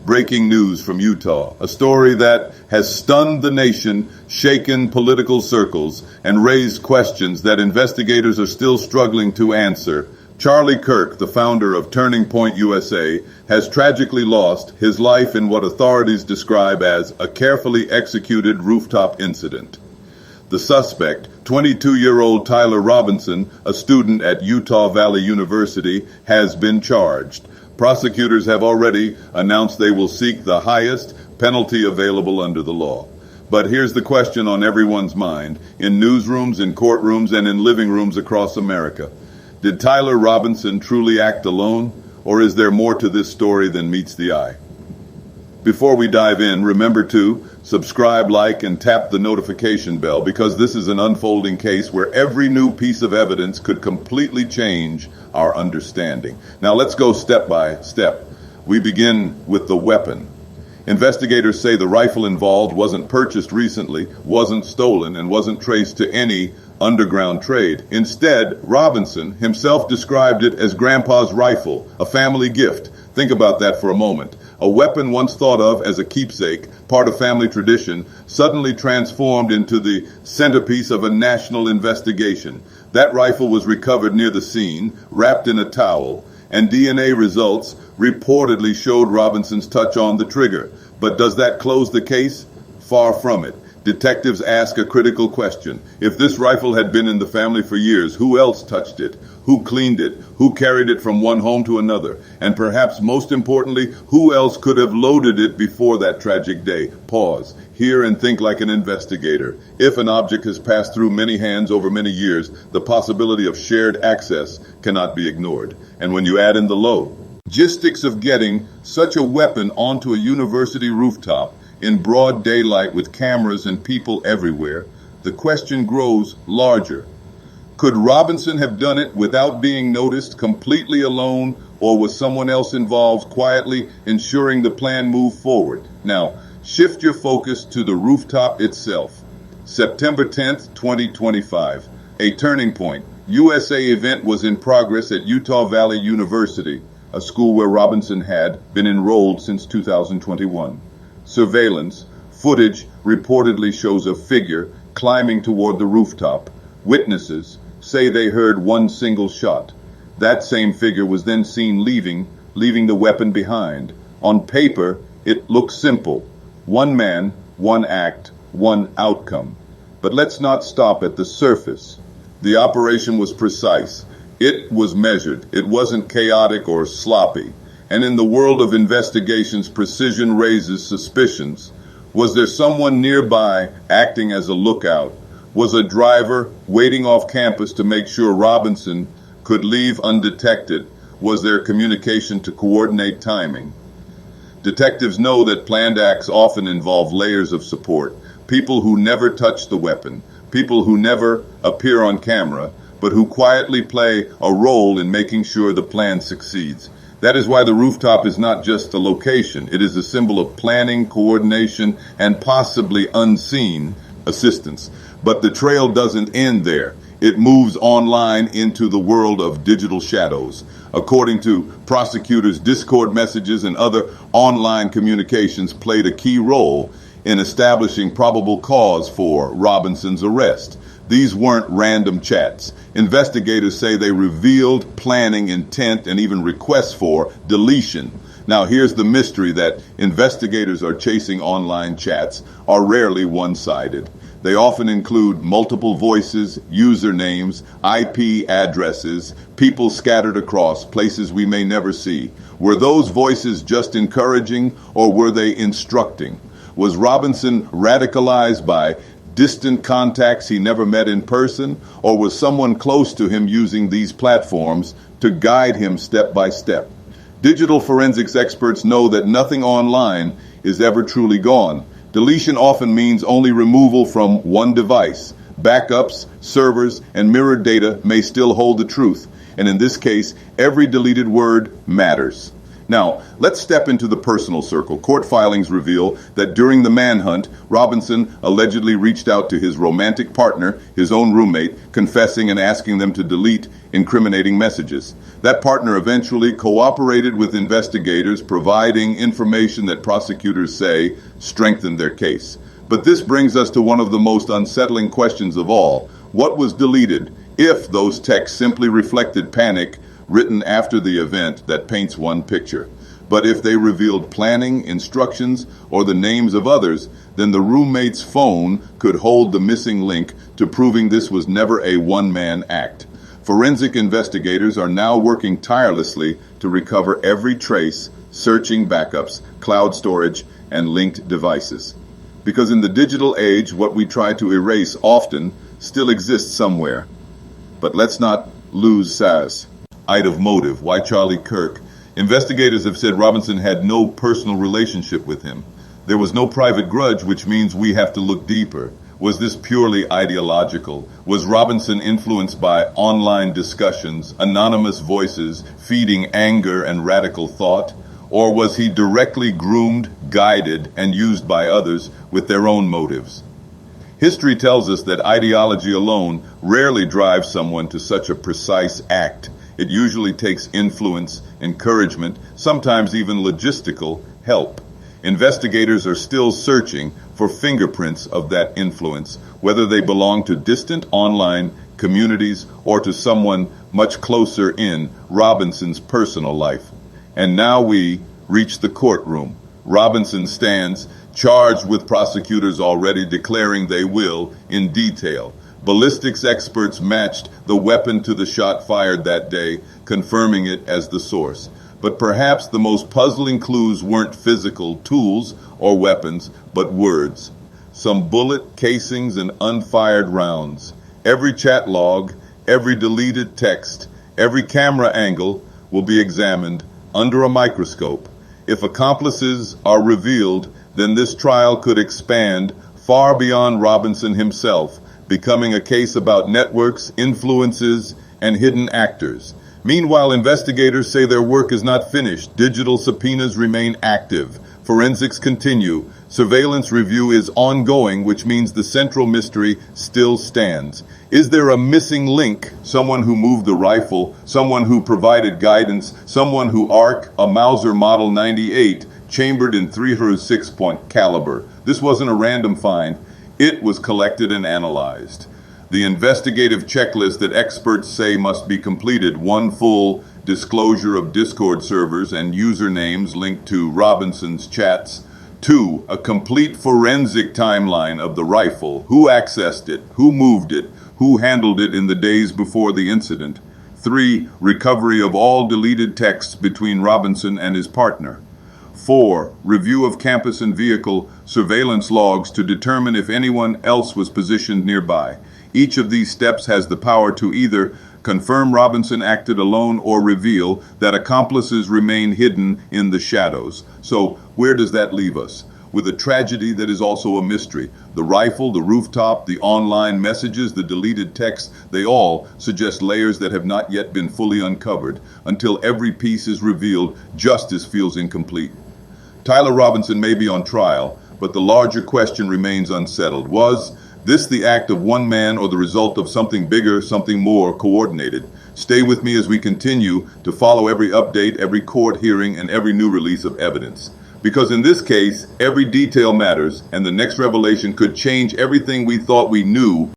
breaking news from Utah, a story that has stunned the nation, shaken political circles, and raised questions that investigators are still struggling to answer. Charlie Kirk, the founder of Turning Point USA, has tragically lost his life in what authorities describe as a carefully executed rooftop incident. The suspect, 22-year-old Tyler Robinson, a student at Utah Valley University, has been charged. Prosecutors have already announced they will seek the highest penalty available under the law. But here's the question on everyone's mind, in newsrooms, in courtrooms, and in living rooms across America. Did Tyler Robinson truly act alone, or is there more to this story than meets the eye? Before we dive in, remember to subscribe, like, and tap the notification bell, because this is an unfolding case where every new piece of evidence could completely change our understanding. Now let's go step by step. We begin with the weapon. Investigators say the rifle involved wasn't purchased recently, wasn't stolen, and wasn't traced to any underground trade. Instead, Robinson himself described it as Grandpa's rifle, a family gift. Think about that for a moment. A weapon once thought of as a keepsake, part of family tradition, suddenly transformed into the centerpiece of a national investigation. That rifle was recovered near the scene, wrapped in a towel, and DNA results reportedly showed Robinson's touch on the trigger. But does that close the case? Far from it. Detectives ask a critical question. If this rifle had been in the family for years, who else touched it? Who cleaned it? Who carried it from one home to another? And perhaps most importantly, who else could have loaded it before that tragic day? Pause. Hear and think like an investigator. If an object has passed through many hands over many years, the possibility of shared access cannot be ignored. And when you add in the logistics of getting such a weapon onto a university rooftop in broad daylight with cameras and people everywhere, the question grows larger. Could Robinson have done it without being noticed, completely alone, or was someone else involved, quietly ensuring the plan moved forward? Now, shift your focus to the rooftop itself. September 10th, 2025. A turning point. USA event was in progress at Utah Valley University, a school where Robinson had been enrolled since 2021. Surveillance footage reportedly shows a figure climbing toward the rooftop. Witnesses say they heard one single shot. That same figure was then seen leaving the weapon behind. On paper, it looks simple. One man, one act, one outcome. But let's not stop at the surface. The operation was precise. It was measured. It wasn't chaotic or sloppy. And in the world of investigations, precision raises suspicions. Was there someone nearby acting as a lookout? Was a driver waiting off campus to make sure Robinson could leave undetected? Was there communication to coordinate timing? Detectives know that planned acts often involve layers of support. People who never touch the weapon, people who never appear on camera, but who quietly play a role in making sure the plan succeeds. That is why the rooftop is not just a location. It is a symbol of planning, coordination, and possibly unseen assistance. But the trail doesn't end there. It moves online into the world of digital shadows. According to prosecutors, Discord messages and other online communications played a key role in establishing probable cause for Robinson's arrest. These weren't random chats. Investigators say they revealed planning, intent, and even requests for deletion. Now, here's the mystery: that investigators are chasing online chats are rarely one-sided. They often include multiple voices, usernames, IP addresses, people scattered across places we may never see. Were those voices just encouraging, or were they instructing? Was Robinson radicalized by distant contacts he never met in person, or was someone close to him using these platforms to guide him step by step? Digital forensics experts know that nothing online is ever truly gone. Deletion often means only removal from one device. Backups, servers, and mirrored data may still hold the truth. And in this case, every deleted word matters. Now, let's step into the personal circle. Court filings reveal that during the manhunt, Robinson allegedly reached out to his romantic partner, his own roommate, confessing and asking them to delete incriminating messages. That partner eventually cooperated with investigators, providing information that prosecutors say strengthened their case. But this brings us to one of the most unsettling questions of all. What was deleted? If those texts simply reflected panic written after the event, that paints one picture. But if they revealed planning, instructions, or the names of others, then the roommate's phone could hold the missing link to proving this was never a one-man act. Forensic investigators are now working tirelessly to recover every trace, searching backups, cloud storage, and linked devices. Because in the digital age, what we try to erase often still exists somewhere. But let's not lose sight of motive. Why Charlie Kirk? Investigators have said Robinson had no personal relationship with him. There was no private grudge, which means we have to look deeper. Was this purely ideological? Was Robinson influenced by online discussions, anonymous voices feeding anger and radical thought? Or was he directly groomed, guided, and used by others with their own motives? History tells us that ideology alone rarely drives someone to such a precise act. It usually takes influence, encouragement, sometimes even logistical help. Investigators are still searching for fingerprints of that influence, whether they belong to distant online communities or to someone much closer in Robinson's personal life. And now we reach the courtroom. Robinson stands charged with prosecutors already declaring they will in detail. Ballistics experts matched the weapon to the shot fired that day, confirming it as the source. But perhaps the most puzzling clues weren't physical tools or weapons, but words. Some bullet casings and unfired rounds. Every chat log, every deleted text, every camera angle will be examined under a microscope. If accomplices are revealed, then this trial could expand far beyond Robinson himself, becoming a case about networks, influences, and hidden actors. Meanwhile, investigators say their work is not finished. Digital subpoenas remain active. Forensics continue. Surveillance review is ongoing, which means the central mystery still stands. Is there a missing link? Someone who moved the rifle, someone who provided guidance, someone who ARC, a Mauser Model 98, chambered in 306-point caliber. This wasn't a random find. It was collected and analyzed. The investigative checklist that experts say must be completed: one, full disclosure of Discord servers and usernames linked to Robinson's chats; two, a complete forensic timeline of the rifle, who accessed it, who moved it, who handled it in the days before the incident; three, recovery of all deleted texts between Robinson and his partner; four, review of campus and vehicle surveillance logs to determine if anyone else was positioned nearby. Each of these steps has the power to either confirm Robinson acted alone or reveal that accomplices remain hidden in the shadows. So where does that leave us? With a tragedy that is also a mystery. The rifle, the rooftop, the online messages, the deleted texts, they all suggest layers that have not yet been fully uncovered. Until every piece is revealed, justice feels incomplete. Tyler Robinson may be on trial, but the larger question remains unsettled. Was this the act of one man or the result of something bigger, something more coordinated? Stay with me as we continue to follow every update, every court hearing, and every new release of evidence. Because in this case, every detail matters, and the next revelation could change everything we thought we knew